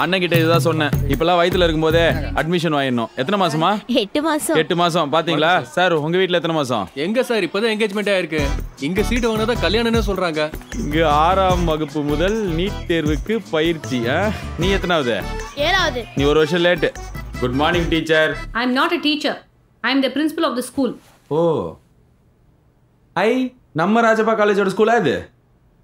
அண்ணன் கிட்ட இதுதான் சொன்னேன். இப்பெல்லாம் வயித்துல இருக்கும்போதே அட்மிஷன் வாங்கிடணும். எத்தனை மாசமா? 8 மாசம். 8 மாசம். பாத்தீங்களா சார், உங்க வீட்ல எத்தனை மாசம்? எங்க சார் இப்பதான் என்கேஜ்மெண்ட் ஆயிருக்கு. இங்க சீட் வாங்கினதா கல்யாணம்னு சொல்றாங்க. இங்க 6ஆம் வகுப்பு முதல் நீட் தேர்வுக்கு பயிற்சி. நீ எத்தனாவது? 7வது. நீ ஒரு வருஷம் late. Good morning teacher. I am not a teacher. I am the principal of the school. ஓ ஐ, நம்ம ராஜப்பா காலேஜோட ஸ்கூலா இது?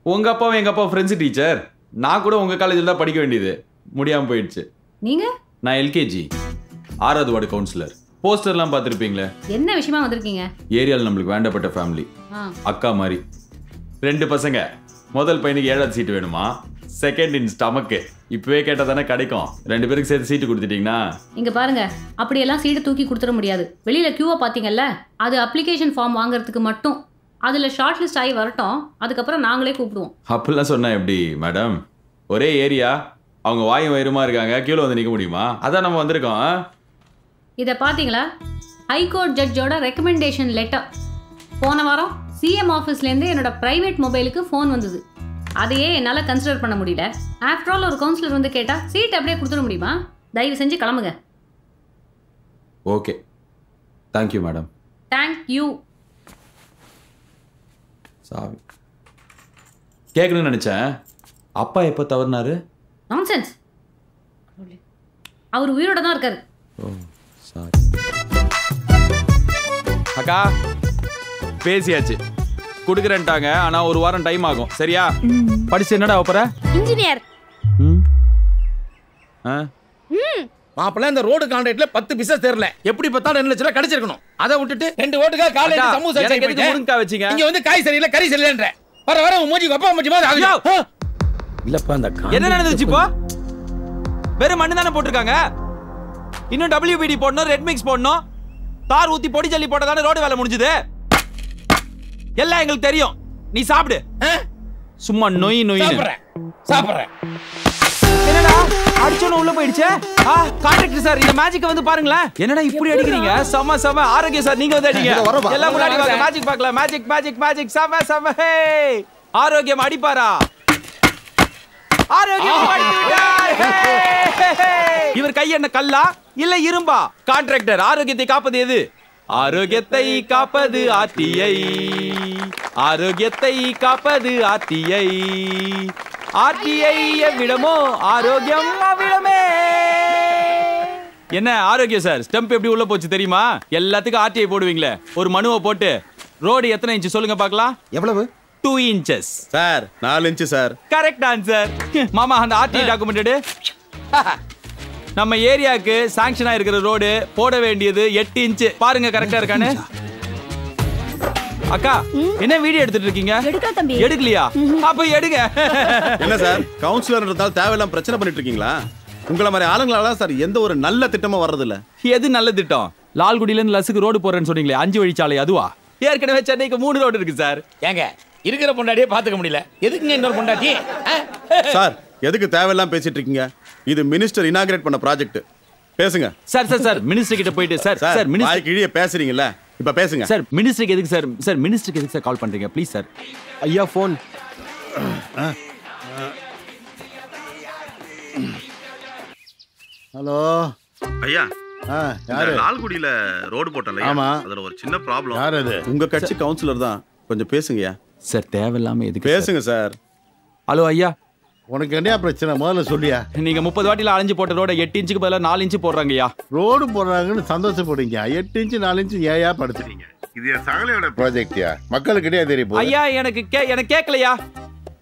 உங்க அப்பாவும் எங்க அப்பா ஃப்ரெண்ட்ஸ் டீச்சர். நான் கூட உங்க காலேஜில் தான் படிக்க வேண்டியது, முடியாம போயிடுச்சு. நீங்க? நான் எல்கேஜி 6வது வார்டு கவுன்சிலர். போஸ்டர்லாம் பார்த்துருப்பீங்களே. என்ன விஷயமா வந்திருக்கீங்க? ஏரியாவில் நம்மளுக்கு வேண்டப்பட்ட ஃபேமிலி, அக்கா மாதிரி 2 பசங்க. முதல் பையனுக்கு 7வது சீட்டு வேணுமா, செகண்ட் இன் ஸ்டமக்கு. இப்பவே கேட்டா தானே கிடைக்கும். 2 பேருக்கு சேர்த்து சீட்டு கொடுத்துட்டீங்கன்னா. இங்க பாருங்க, அப்படியெல்லாம் சீட்டை தூக்கி கொடுத்துட முடியாது. வெளியில கியூவா பாத்தீங்கல்ல, அது அப்ளிகேஷன் ஃபார்ம் வாங்குறதுக்கு மட்டும். அதுல ஷார்ட் லிஸ்ட் ஆகி வரட்டும், அதுக்கப்புறம் நாங்களே கூப்பிடுவோம். அப்படிலாம் சொன்னா எப்படி மேடம்? ஒரே ஏரியா, அவங்க வாயும் வயிறுமா இருக்காங்க, கீழே வந்து நிற்க முடியுமா? அதான் நம்ம வந்திருக்கோம். இதை பார்த்தீங்களா? ஹைகோர்ட் ஜட்ஜோட ரெக்கமெண்டேஷன் லெட்டர். போன வாரம் சிஎம் ஆஃபீஸ்லேருந்து என்னோட ப்ரைவேட் மொபைலுக்கு ஃபோன் வந்தது. அதையே என்னால் கன்சிடர் பண்ண முடியல. ஆஃப்டர் ஆல் ஒரு கவுன்சிலர் வந்து கேட்டால் சீட் அப்படியே கொடுத்துட முடியுமா? தயவு செஞ்சு கிளம்புங்க. Okay, thank you madam. Thank you. Sorry, கேட்கணும்னு நினச்சேன். அப்பா எப்போ தவறினாரு? நான்சென்ஸ். அவர் உயிரோட தான் இருக்காரு. ஓ சாரி. அக்கா பேசியாச்சு, கொடுக்குறேன்ட்டாங்க. ஆனா ஒரு வாரம் டைம் ஆகும். சரியா? படிச்சு என்னடா போற? இன்ஜினியர். மாப்பிள்ள, இந்த ரோடு கான்ட்ராக்ட்ல 10 பைசா தெரியல. எப்படி பார்த்தாலும் 2 லட்சம் ரூபாய் கிடைச்சிருக்கணும். அதை விட்டுட்டு 2 ஓட்டுக்கா காலேஜ் சமூக முருங்கா வச்சீங்க. இங்க வந்து காய் சரியில்லை கறி சரியில்லைன்ற வர வர மூஞ்சி அப்பா மூஞ்சி மாதிரி ஆகுது. இல்லப்பா, அந்த என்ன நடந்துச்சு இப்போ? வெறும் மண்ணு தானே போட்டிருக்காங்க. இன்னும் WBD போடணும், ரெட் மிக்ஸ் போடணும், தார் ஊத்தி பொடி ஜல்லி போட்டதானே ரோடு வேலை முடிஞ்சது. எல்லாம் எங்களுக்கு தெரியும். நீ சாப்பிடு. சும்மா நொய் நொய் சாப்பிடுறேன். என்னடா அடிச்சோன்னு உள்ள போயிடுச்சே. கான்ட்ராக்டர் சார், இந்த மேஜிக் வந்து பாருங்களேன். என்னடா இப்படி அடிக்கிறீங்க? செம செம. ஆரோக்கியம் சார், நீங்க வந்து அடிங்க. எல்லாம் முன்னாடி வாங்க, மேஜிக் பார்க்கலாம். Magic magic magic. செம செம. ஹே, ஆரோக்கியம் அடிப்பாரா? ஆரோக்கியம் அடிப்பாரா? இவர் கை என்ன கல்லா இல்ல இரும்பா? கான்ட்ராக்டர், ஆரோக்கியத்தை காப்பது எது? ஆரோக்கியத்தை காப்பது ஆர்டிஐ. ஆரோக்கியத்தை காப்பது ஆர்டிஐ. ஆர்டிஐ எவ்விடமோ ஆரோக்கியம் அவ்விடமே. என்ன ஆரோக்கியம் சார், ஸ்டம்ப் எப்படி உள்ள போச்சு தெரியுமா? எல்லாத்துக்கும் ஆர்டிஐ போடுவீங்களே. ஒரு மனுவை போட்டு ரோடு எத்தனை இன்ச் சொல்லுங்க பார்க்கலாம். எவ்வளவு? 2 inches sir. 4 inch sir. Correct answer. மாமா, அந்த ஆர்டிஐ டாக்குமெண்ட் நம்ம ஏரியாவுக்கு சாங்ஷன் ஆயிருக்கிற ரோடு போட வேண்டியது 8 இன்ச். பாருங்க கரெக்டா இருக்கானு. அக்கா, என்ன வீடியோ எடுத்துட்டு இருக்கீங்க? எடுக்க தம்பி. எடுக்கலையா? அப்ப எடுங்க. என்ன சார், கவுன்சிலர்ன்றதால தேவையில்லாம பிரச்சனை பண்ணிட்டு இருக்கீங்களா? உங்களை மாதிரி ஆளுங்களால சார் எந்த ஒரு நல்ல திட்டமும் வர்றது இல்ல. எது நல்ல திட்டம்? லால்குடியில இருந்து லசுக்கு ரோடு போறேன்னு சொன்னீங்களே, 5 வழிச்சாலை, அதுவா? ஏற்கனவே சென்னைக்கு 3 ரோடு இருக்கு சார். ஏங்க, இருக்கிற பொண்டாட்டியே பாத்துக்க முடியல, எதுக்குங்க இன்னொரு பொண்டாட்டி? சார், எதுக்கு தேவையில்லாம பேசிட்டு இருக்கீங்க? இது மினிஸ்டர் இனாகிரேட் பண்ண ப்ராஜெக்ட். பேசுங்க. சார் சார் சார், மினிஸ்டர் கிட்ட போயிட்டு சார் சார் மினிஸ்டர் கிழிய பேசுறீங்கல்ல, இப்ப பேசுங்க. சார், மினிஸ்டருக்கு எதுக்கு சார்? சார், மினிஸ்டருக்கு எதுக்கு சார் கால் பண்றீங்க? Please sir. ஐயா ஃபோன். ஹலோ ஐயா, யாரு? லால்குடியில ரோடு போட்டல. ஆமா. அதுல ஒரு சின்ன ப்ராப்ளம். யார் அது? உங்க கட்சி கவுன்சிலர் தான். கொஞ்சம் பேசுங்கய்யா. சார், தேவையில்லாம எதுக்கு பேசுங்க சார். ஹலோ ஐயா, உனக்கு என்ன பிரச்சனை முதல்ல சொல்லியா? நீங்க 30 வாட்டில அலைஞ்சு போட்ட ரோட 8 இன்ச்சுக்கு பதிலா 4 இன்ச்சு போடுறாங்கய்யா. ரோடு போடுறாங்கன்னு சந்தோஷப்படுங்க. 8 இன்ச்சு 4 இன்ச்சு ஏயா படுத்துறீங்க? இது சகலையோட ப்ராஜெக்ட்யா? மக்களுக்கிட்டே தெரிய போகுது. ஐயா, எனக்கு கேட்கலையா?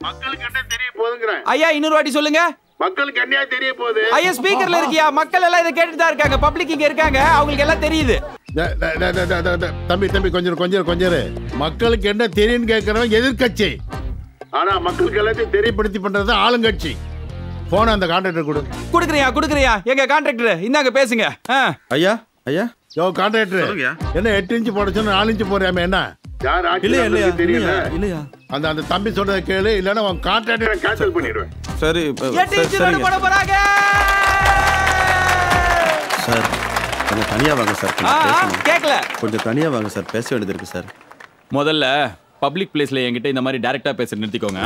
மக்களுக்கு என்ன தெரிய போகுதுங்கறேன். ஐயா, இன்னொரு வாட்டி சொல்லுங்க. மக்களுக்கு என்ன தெரிய போகுது? ஐயா, ஸ்பீக்கர்ல இருக்கியா? மக்கள் எல்லாம் இத கேட்டுட்டு தான் இருக்காங்க. பப்ளிக் இங்க இருக்காங்க, அவங்களுக்கு எல்லாம் தெரியுது. தம்பி கொஞ்சம் மக்களுக்கு என்ன தெரியும்னு கேட்கறவன் எதிர்கட்சி. ஆனா மக்களுக்கு எல்லாத்தையும் தெரியப்படுத்தி பண்றது ஆளுங்கட்சி. போன அந்த கான்ட்ராக்டர் குடுக்குறியா? எங்க கான்ட்ராக்டர் இந்தாங்க, பேசுங்க. ஐயா ஐயா, யோ கான்ட்ராக்டர், என்ன 8 இன்ச்சு போட சொன்னா 4 இன்ச்சு போறியாமே? என்ன யார் ஆட்சி தெரியல? இல்லையா? அந்த தம்பி சொல்றத கேளு, இல்லன்னா உன் கான்ட்ராக்டரை கேன்சல் பண்ணிடுவேன். சரி 8 இன்ச்சு ரோடு போட போறாங்க சார். கொஞ்சம் தனியா வாங்க சார். கேக்கல. கொஞ்சம் தனியா வாங்க சார், பேச வேண்டியது இருக்கு சார். முதல்ல பப்ளிக் பிளேஸ்ல என்கிட்ட இந்த மாதிரி டைரக்டா பேச நிறுத்திக்கோங்க.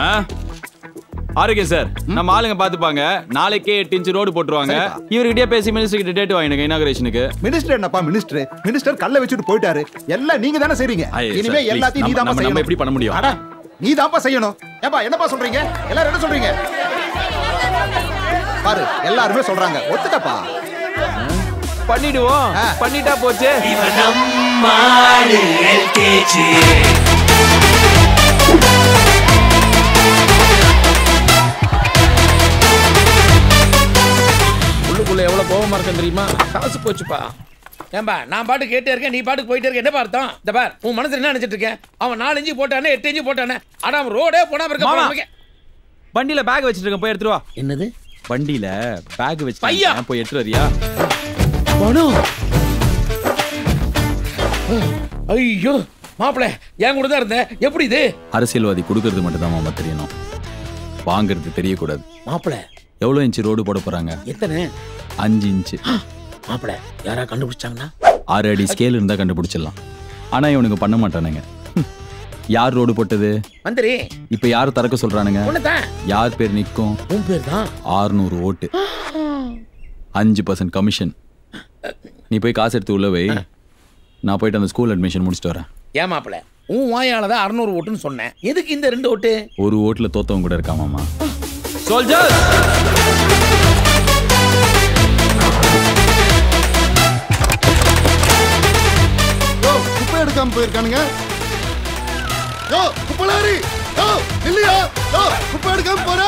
ஆரோக்கியம் சார் நம்ம ஆளுங்க பாத்துப்பாங்க. நாளைக்கே 8 இன்ச் ரோடு போட்டுருவாங்க. இவர்கிட்டயே பேசி மினிஸ்டர் கிட்ட டேட் வாங்கிடுங்க இனாகரேஷனுக்கு. மினிஸ்டர் என்னப்பா மினிஸ்டர் கல்ல வச்சுட்டு போயிட்டாரு. எல்லாம் நீங்க தானே செய்றீங்க. இனிமே எல்லாத்தையும் நீ தான் செய்யணும். நம்ம எப்படி பண்ண முடியும்? அட நீ தான்ப்பா செய்யணும். ஏப்பா என்னப்பா சொல்றீங்க? எல்லாரும் என்ன சொல்றீங்க? பாரு எல்லாரும் சொல்றாங்க. ஒத்துக்கப்பா. பண்ணிடுவோம். பண்ணிட்டா போச்சு. உள்ளுக்குள்ள எவ்வளவு கோபமா இருக்கேன் தெரியுமா? காசு போச்சுப்பா. ஏன்பா நான் பாட்டு கேட்டே இருக்கேன், நீ பாட்டுக்கு போயிட்டே இருக்க. என்னப்பா அர்த்தம்? இந்த பார் உன் மனசுல என்ன நினைச்சிட்டு இருக்கேன்? அவன் 4 இன்ச்சு போட்டானே 8 இன்ச்சு போட்டானே. ஆனா அவன் ரோடே போடாம இருக்க. வண்டியில பேக் வச்சிட்டு இருக்கேன், போய் எடுத்துட்டு வா. என்னது? வண்டியில பேக் வச்சிட்டு போய் எடுத்துட்டு வரியா? ஐயோ மாப்பிள்ள என் கூட தான் இருந்தேன். எப்படி இது? அரசியல்வாதி கொடுக்கறது மட்டும் தான் மாமா தெரியணும், வாங்குறது தெரியக்கூடாது. மாப்பிள்ள எவ்வளவு இன்ச்சு ரோடு போட போறாங்க? எத்தனை? 5 இன்ச்சு. மாப்பிள்ள யாரா கண்டுபிடிச்சாங்கன்னா 6 அடி ஸ்கேல் இருந்தா கண்டுபிடிச்சிடலாம். ஆனா இவனுக்கு பண்ண மாட்டானுங்க. யார் ரோடு போட்டது? மந்திரி. இப்ப யார் திறக்க சொல்றானுங்க? உன்னதான். யார் பேர் நிக்கும்? உன் பேர் தான். 600 ஓட்டு, 5% கமிஷன். நீ போய் காசு எடுத்து உள்ள வை, நான் போயிட்டு அந்த ஸ்கூல் அட்மிஷன் முடிச்சுட்டு வரேன். ஏன் மாப்பிள்ள உன் வாயால தான் 600 ஓட்டுன்னு சொன்னேன். எதுக்கு இந்த 2 ஓட்டு? ஒரு ஓட்டுல தோத்தவங்க கூட இருக்காமாமா. சோல்ஜர் குப்பை எடுக்காம போயிருக்கானுங்க. யோ குப்பலாரி, யோ இல்லையா? யோ குப்பை எடுக்காம போற.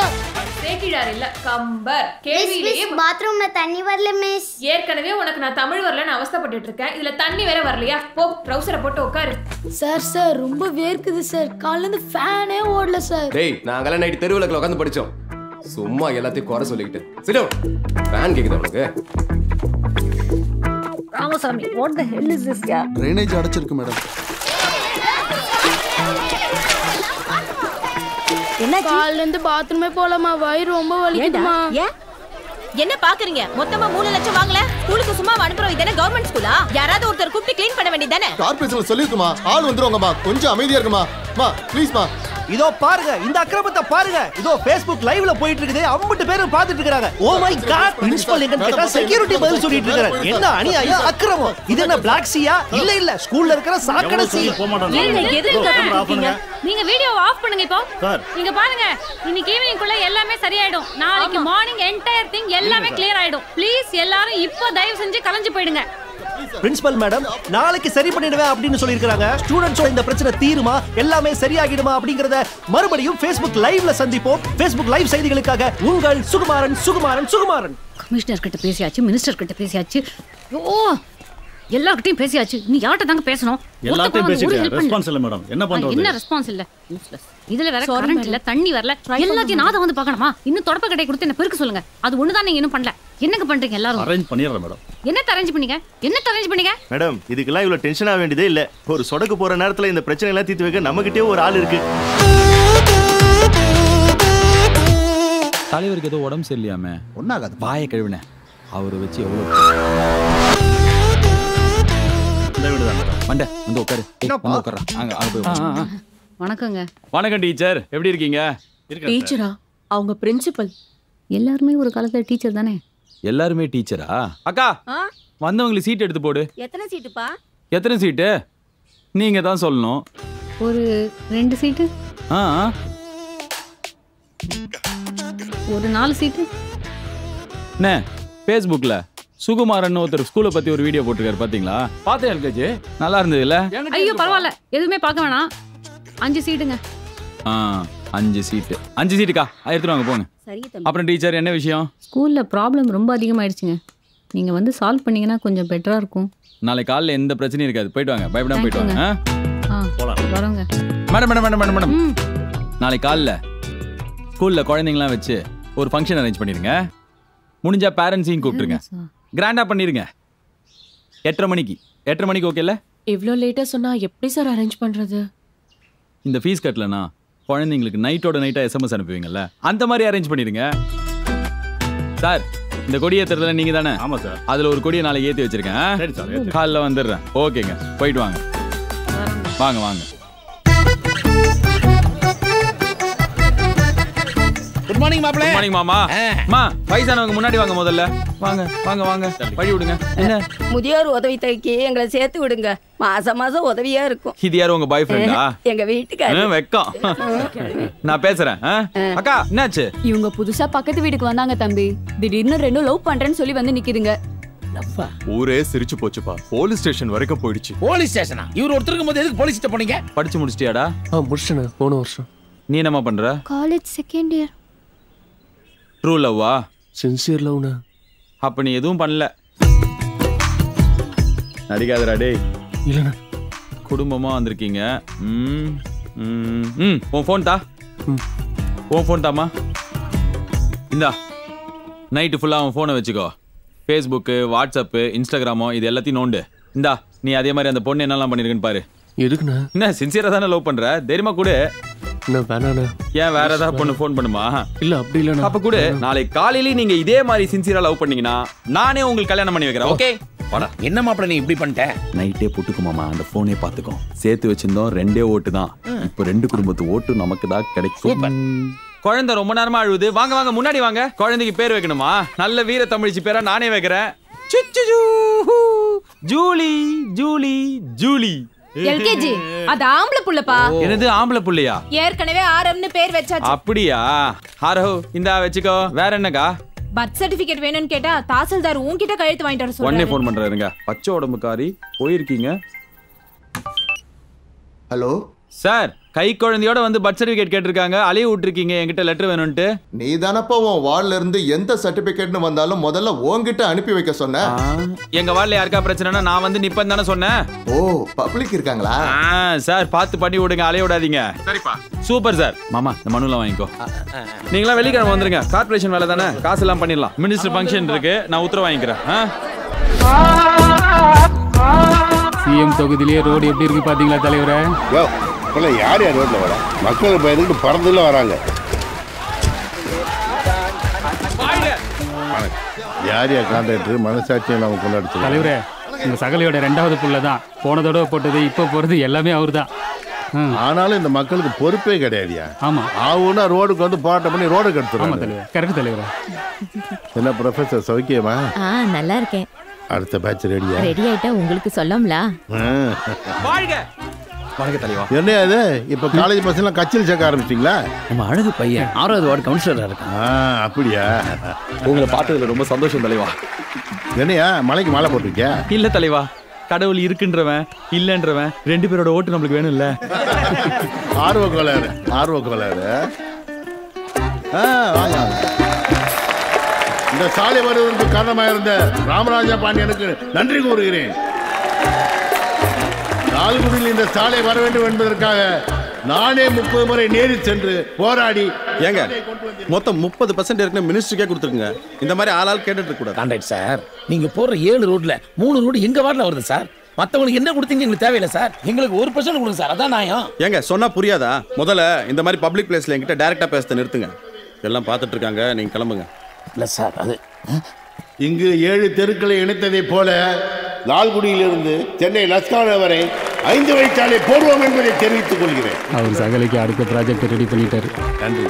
சேக்கிழார் இல்ல கம்பர். கேள்வியிலேயே பாத்ரூம்ல தண்ணி வரல மிஸ். ஏற்கனவே உனக்கு நான் தமிழ் வரலன்னு அவஸ்தைப்பட்டுட்டு இருக்கேன். இதுல தண்ணி வேற வரலையா? போ ட்ரவுசரை போட்டு உட்காரு. சார் ரொம்ப வேர்க்குது சார். காலைல இருந்து ஃபேனே ஓடல சார். டேய் நாங்கலாம் நைட் தெருவுலக்குள்ள உட்கார்ந்து படிச்சோம். சும்மா எல்லாத்தையும் குறை சொல்லிக்கிட்டு. Sit down. ஃபேன் கேக்குதா உனக்கு? Ramasamy, what the hell is this guy? Drainage அடைச்சிருக்கு மேடம். என்ன காலைல இருந்து பாத்ரூமே போலாமா? வயிறு ரொம்ப வலிக்குதுமா. என்ன பாக்குறீங்க? மொத்தமா 3 லட்சம் வாங்கல. ஸ்கூலுக்கு சும்மா அனுப்புறோம். இதென்ன கவர்மெண்ட் ஸ்கூலா? யாராவது ஒருத்தர் கூப்பிட்டு க்ளீன் பண்ண வேண்டியதானே? கார்ப்பரேஷன்ல சொல்லிருக்குமா? ஆள் வந்துருவாங்கம்மா. கொஞ்சம் அமைதியா இருக்குமா? மா ப்ளீஸ் மா. இதோ பாருங்க, இந்த அக்கிரமத்தை பாருங்க. இதோ Facebook லைவ்ல போயிட்டு இருக்குது. 50 பேர் பாத்துட்டு இருக்காங்க. ஓ மை காட், பிரின்சிபல் எங்கன்னு கேட்டா செக்யூரிட்டி பதில் சொல்லிட்டு இருக்காரு. என்ன அநியாயம், அக்கிரமம். இது என்ன பிளாக் சீயா? இல்ல ஸ்கூல்ல இருக்கிற சாக்கடை சீ. நீங்க வீடியோ ஆஃப் பண்ணுங்க இப்போ. நீங்க பாருங்க, இன்னைக்கு ஈவினிங்குள்ள எல்லாமே சரியாயிடும். நாளைக்கு மார்னிங் என்டையர் திங் எல்லாமே கிளியர் ஆயிடும். ப்ளீஸ் எல்லாரும் இப்போ தயவு செஞ்சு கலஞ்சு போயிடுங்க. பிரின்சிபல் மேடம் நாளைக்கு சரி பண்ணிடுவேன் அப்படின்னு சொல்லியிருக்காங்க. ஸ்டூடெண்ட்ஸோட இந்த பிரச்சனை தீருமா, எல்லாமே சரியாகிடுமா அப்படிங்கறத மறுபடியும் Facebook லைவ்ல சந்திப்போம். Facebook லைவ் செய்திகளுக்காக உங்கள் சுகுமாரன். கமிஷனர் கிட்ட பேசியாச்சு, மினிஸ்டர் கிட்ட பேசியாச்சு. ஓ எல்லார்கிட்டயும் பேசியாச்சு. நீ யார்கிட்ட தாங்க பேசணும்? எல்லாத்தையும் பேசிட்டேன். ரெஸ்பான்ஸ் இல்ல மேடம். என்ன பண்றது? என்ன ரெஸ்பான்ஸ் இல்ல? யூஸ்லெஸ். இதுல வேற கரண்ட் இல்ல, தண்ணி வரல. எல்லாத்தையும் நான் தான் வந்து பார்க்கணுமா? இன்னும் தொடப்ப கடை கொடுத்து என்ன பெருக்கு சொல்லுங்க. அது ஒண்ணு தான் நீங்க இன்னும் பண்ணல. என்னங்க பண்றீங்க எல்லாரும்? அரேஞ்ச் பண்ணிடுறேன் மேடம். என்ன அரேஞ்ச் பண்ணீங்க? மேடம் இதுக்கெல்லாம் இவ்வளவு டென்ஷன் ஆக வேண்டியதே இல்ல. ஒரு சொடக்கு போற நேரத்துல இந்த பிரச்சனை எல்லாம் தீர்த்து வைக்க நம்மகிட்டே ஒரு ஆள் இருக்கு. தலைவருக்கு ஏதோ உடம்பு சரியில்லையாமே. ஒண்ணாகாது. வாயை கழுவினேன். அவரை வச்சு எவ்வளவு மண்டை வந்து உட்காரு. உட்கார்றா. அங்க போய். வணக்கங்க. வணக்கம் டீச்சர், எப்படி இருக்கீங்க? டீச்சரா? அவங்க பிரின்சிபல். எல்லாருமே ஒரு காலத்துல டீச்சர் தானே. எல்லாருமே டீச்சரா? அக்கா வந்தவங்களுக்கு சீட் எடுத்து போடு. எத்தனை சீட்டுப்பா? எத்தனை சீட்டு நீங்க தான் சொல்லணும். ஒரு 2 சீட்டு. ஒரு 4 சீட்டு. என்ன Facebookல சுகுமாரன் ஒருத்தர் ஸ்கூலை பத்தி ஒரு வீடியோ போட்டிருக்காரு, பாத்தீங்களா? பார்த்தேன் எல்கேஜி, நல்லா இருந்தது இல்ல? ஐயோ பரவாயில்ல, எதுவுமே பார்க்க வேணாம். 5 சீட்டுங்க. 5 சீட்டு. 5 சீட்டுக்கா எடுத்துட்டு வாங்க போங்க. அப்புறம் டீச்சர் என்ன விஷயம்? ஸ்கூல்ல ப்ராப்ளம் ரொம்ப அதிகமாயிடுச்சுங்க. நீங்க வந்து சால்வ் பண்ணீங்கன்னா கொஞ்சம் பெட்டரா இருக்கும். நாளை காலைல எந்த பிரச்சனையும் இருக்காது. போயிட்டு வாங்க, பயப்படாம போயிட்டு வாங்க. வரோங்க. மேடம் நாளை காலைல ஸ்கூல்ல குழந்தைங்களாம் வச்சு ஒரு ஃபங்க்ஷன் அரேஞ்ச் பண்ணிருங்க. முடிஞ்சா பேரண்ட்ஸையும் கூப்பிட்டுருங்க. கிராண்டா பண்ணிருங்க. 8:30 மணிக்கு ஓகேல? இவ்ளோ லேட்டா சொன்னா எப்படி சார் அரேஞ்ச் பண்றது? இந்த ஃபீஸ் கட்டலனா குழந்தைங்களுக்கு நைட்டோட நைட்டா SMS அனுப்புவீங்கல்ல, அந்த மாதிரி அரேஞ்ச் பண்ணிருங்க. சார் இந்த கொடி ஏத்துறதுல நீங்க தானே? ஆமா சார். அதுல ஒரு கொடியை நாளைக்கு ஏத்தி வச்சிருக்கேன். சரி சார். காலைல வந்துடுறேன். ஓகேங்க, போயிட்டு வாங்க. வாங்க. மார்னிங் மாப்ள. குட் மார்னிங் மாமா. அம்மா வயசானவங்க முன்னாடி வாங்க முதல்ல. வாங்க வாங்க வாங்க. வழி விடுங்க. என்ன முதியோர் உதவி தொகைக்கு எங்களை சேர்த்து விடுங்க. மாசம் மாசம் உதவியா இருக்கும். இது யாரு உங்க பாய் ஃப்ரெண்டா? எங்க வீட்டுக்காரர். வெக்கம். நான் பேசுறேன். அக்கா என்னாச்சு? இவங்க புதுசா பக்கத்து வீட்டுக்கு வந்தாங்க தம்பி. திடீர்னு ரெண்டும் லவ் பண்றேன்னு சொல்லி வந்து நிக்குதுங்க. ஊரே சிரிச்சு போச்சுப்பா. போலீஸ் ஸ்டேஷன் வரைக்கும் போயிடுச்சு. போலீஸ் ஸ்டேஷனா? இவர் ஒருத்தருக்கு போது எதுக்கு போலீஸ் கிட்ட போனீங்க? படிச்சு முடிச்சிட்டியாடா? முடிச்சேன் போன வருஷம். நீ என்னமா பண்ற? College second year. ட்ரூ லவ்வா? சின்சியர் லவ்னா? அப்ப நீ எதுவும் பண்ணல. நடிக்காதடா டேய். இல்லண்ணா. குடும்பமா வந்திருக்கீங்க. உன் ஃபோன் தா. உன் ஃபோன் தாமா. இந்தா நைட்டு ஃபுல்லா உன் ஃபோனை வச்சுக்கோ. ஃபேஸ்புக்கு, வாட்ஸ்அப்பு, இன்ஸ்டாகிராமோ இது எல்லாத்தையும் நோண்டு. இந்தா நீ அதே மாதிரி அந்த பொண்ணு என்னெல்லாம் பண்ணிருக்குன்னு பாரு. எதுக்குண்ணா? என்ன சின்சியரா தானே லவ் பண்ற? தைரியமா கூட. வேணாண்ணா. ஏன் வேற ஏதாவது பொண்ணு ஃபோன் பண்ணுமா? இல்ல அப்படி இல்லண்ணா. அப்ப கூட நாளைக்கு காலையில நீங்க இதே மாதிரி சின்சியரா லவ் பண்ணீங்கன்னா நானே உங்களுக்கு கல்யாணம் பண்ணி வைக்கிறேன். ஓகே? வாடா. என்ன மாப்ள நீ இப்படி பண்ணிட்ட? நைட்டே போட்டுக்கு மாமா. அந்த போனே பாத்துக்கோ. சேர்த்து வச்சிருந்தோம் 2 ஓட்டு தான். இப்போ 2 குடும்பத்து ஓட்டு நமக்கு தான் கிடைக்கும். குழந்தை ரொம்ப நேரமா அழுவுது. வாங்க வாங்க முன்னாடி வாங்க. குழந்தைக்கு பேர் வைக்கணுமா? நல்ல வீர தமிழ்ச்சி பேரா நானே வைக்கிறேன். Julie Julie Julie. எல்கேஜி அது ஆம்பளை புள்ளப்பா. என்னது ஆம்பளை புள்ளையா? ஏற்கனவே ஆரம்னு பேர் வச்சாச்சு. அப்படியா? ஆரோ இந்தா வச்சுக்கோ. வேற என்னக்கா? பர்த் சர்டிபிகேட் வேணும்னு கேட்டா தாசில்தார் உன்கிட்ட கழுத்து வாங்கிட்டு வர உடனே சொல்றாரு. ஃபோன் பண்றாருங்க. பச்சை உடம்புக்காரி போயிருக்கீங்க. ஹலோ சார், கை குழந்தையோட வந்து பர்த் சர்டிபிகேட் கேட்டிருக்காங்க. அலைய விட்டுருக்கீங்க என்கிட்ட லெட்டர் வேணும்ட்டு. நீ தானப்பா உன் வார்டுல இருந்து எந்த சர்டிபிகேட்னு வந்தாலும் முதல்ல உன்கிட்ட அனுப்பி வைக்க சொன்ன. எங்க வார்டுல யாருக்கா பிரச்சனைனா நான் வந்து நிப்பேன் தானே சொன்னேன். ஓ பப்ளிக் இருக்காங்களா? சார் பார்த்து பண்ணி விடுங்க, அலைய விடாதீங்க. சரிப்பா. Super sir. மாமா இந்த மனுலாம் வாங்கிக்கோ. நீங்களாம் வெள்ளிக்கிழமை வந்துருங்க. கார்பரேஷன் வேலை தானே, காசு எல்லாம் பண்ணிடலாம். மினிஸ்டர் ஃபங்க்ஷன் இருக்கு, நான் உத்தரவு வாங்கிக்கிறேன். சிஎம் தொகுதியிலேயே ரோடு எப்படி இருக்கு பாத்தீங்களா தலைவரே? யார் யார் ரோட்ல வர மக்கள் பயந்துட்டு பறந்துல வராங்க. யார் யார் கான்ட்ராக்டர் மனசாட்சியம் நம்ம கொண்டாடுச்சு தலைவரே. இந்த சகலையோட 2வது புள்ள தான். போன தடவை போட்டது இப்போ போறது எல்லாமே அவரு தான். ஆனாலும் இந்த மக்களுக்கு பொறுப்பே கிடையாதுயா. ஆமா. ஆவுன்னா ரோடுக்கு வந்து போராட்ட பண்ணி ரோடு கட்டுறாங்க. தலைவர் கரெக்ட் தலைவரே. என்ன ப்ரொஃபசர் சௌக்கியமா? நல்லா இருக்கேன். அடுத்த பேட்ச் ரெடியா? ரெடி ஆயிட்டா உங்களுக்கு சொல்லம்ல. வாழ்க. வாழ்க தலைவா. என்ன அது இப்ப காலேஜ் பசங்க கட்சியில் சேர்க்க ஆரம்பிச்சிட்டீங்களா? நம்ம அழகு பையன் 6வது வார்டு கவுன்சிலரா இருக்கான். அப்படியா? உங்களை பார்த்ததுல ரொம்ப சந்தோஷம் தலைவா. என்னையா மலைக்கு மாலை போட்டிருக்கியா? இல்ல தலைவா, கடவுள் இருக்குன்றவன் இல்லன்றவன் 2 பேரோட ஓட்டு நம்மளுக்கு வேணும் இல்ல. ஆர்வ கோளாறு ஆர்வ கோளாறு. இந்த சாலை வருவதற்கு காரணமாக இருந்த ராமராஜா பாண்டியனுக்கு நன்றி கூறுகிறேன். லால்குடியில் இந்த சாலை வர வேண்டும் என்பதற்காக நானே 30 முறை நேரில் சென்று போராடி. ஏங்க மொத்தம் 30% இருக்கு மினிஸ்டருக்கே கொடுத்துருங்க. இந்த மாதிரி ஆளால் கேட்டுட்டு இருக்க கூடாது. கான்ட்ராக்ட் சார், நீங்க போற 7 ரோட்ல 3 ரோடு எங்க வார்டுல வருது சார். மத்தவங்களுக்கு என்ன கொடுத்தீங்க எங்களுக்கு தேவையில்லை சார். எங்களுக்கு 1% கொடுங்க சார், அதான் நியாயம். ஏங்க சொன்னா புரியாதா? முதல்ல இந்த மாதிரி பப்ளிக் பிளேஸ்ல என்கிட்ட டைரக்டா பேச நிறுத்துங்க. எல்லாம் பார்த்துட்டு இருக்காங்க, நீங்க கிளம்புங்க. இல்ல சார், அது இங்கு 7 தெருக்களை இணைத்ததை போல லால்குடியிலிருந்து சென்னை லஸ்கானா வரை 5 வழிச்சாலை போடுவோம் என்பதை தெரிவித்துக் கொள்கிறேன். அவர் சகலைக்கு அடுத்த ப்ராஜெக்ட் ரெடி பண்ணிட்டாரு. நன்றி.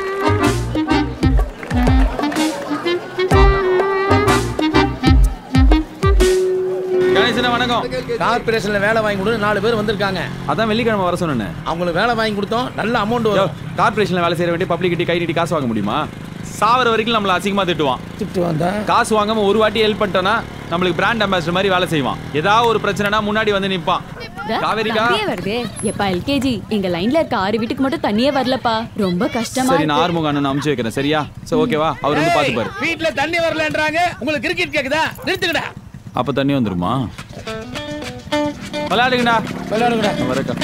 வணக்கம். கார்பரேஷன்ல வேலை வாங்கி கொடுத்து 4 பேர் வந்திருக்காங்க. அதான் வெள்ளிக்கிழமை வர சொன்னேன். அவங்களுக்கு வேலை வாங்கி கொடுத்தோம், நல்ல அமௌண்ட் வரும். கார்பரேஷன்ல வேலை செய்யற வேண்டிய பப்ளிக் கிட்ட கை நீட்டி காசு வாங்க முடியுமா? சாவர வரைக்கும் நம்மள அசிங்கமா திட்டுவான். காசு வாங்காம ஒரு வாட்டி ஹெல்ப் பண்ணிட்டோம்னா நம்மளுக்கு பிராண்ட் அம்பாசிடர் மாதிரி வேலை செய்வான். ஏதாவது ஒரு பிரச்சனைனா முன்னாடி வந்து நிப்பான். காவேரிக்கா வருது. எப்பா எல்கேஜி எங்க லைன்ல இருக்க 6 வீட்டுக்கு மட்டும் தண்ணியே வரலப்பா. ரொம்ப கஷ்டமா. சரி, நான் ஆறுமுக அண்ணன் அனுப்பிச்சு வைக்கிறேன். சரியா? சரி ஓகேவா? அவர் வந்து பாத்துப்பாரு. வீட்ல தண்ணி வரலன்றாங்க, உங்களுக்கு கிரிக்கெட் கேக்குதா? நிறுத்துங்கடா. அப்ப தண்ணி வந்துருமா? விளையாடுங்கடா. விளையாடுங்கடா. வரக்கா.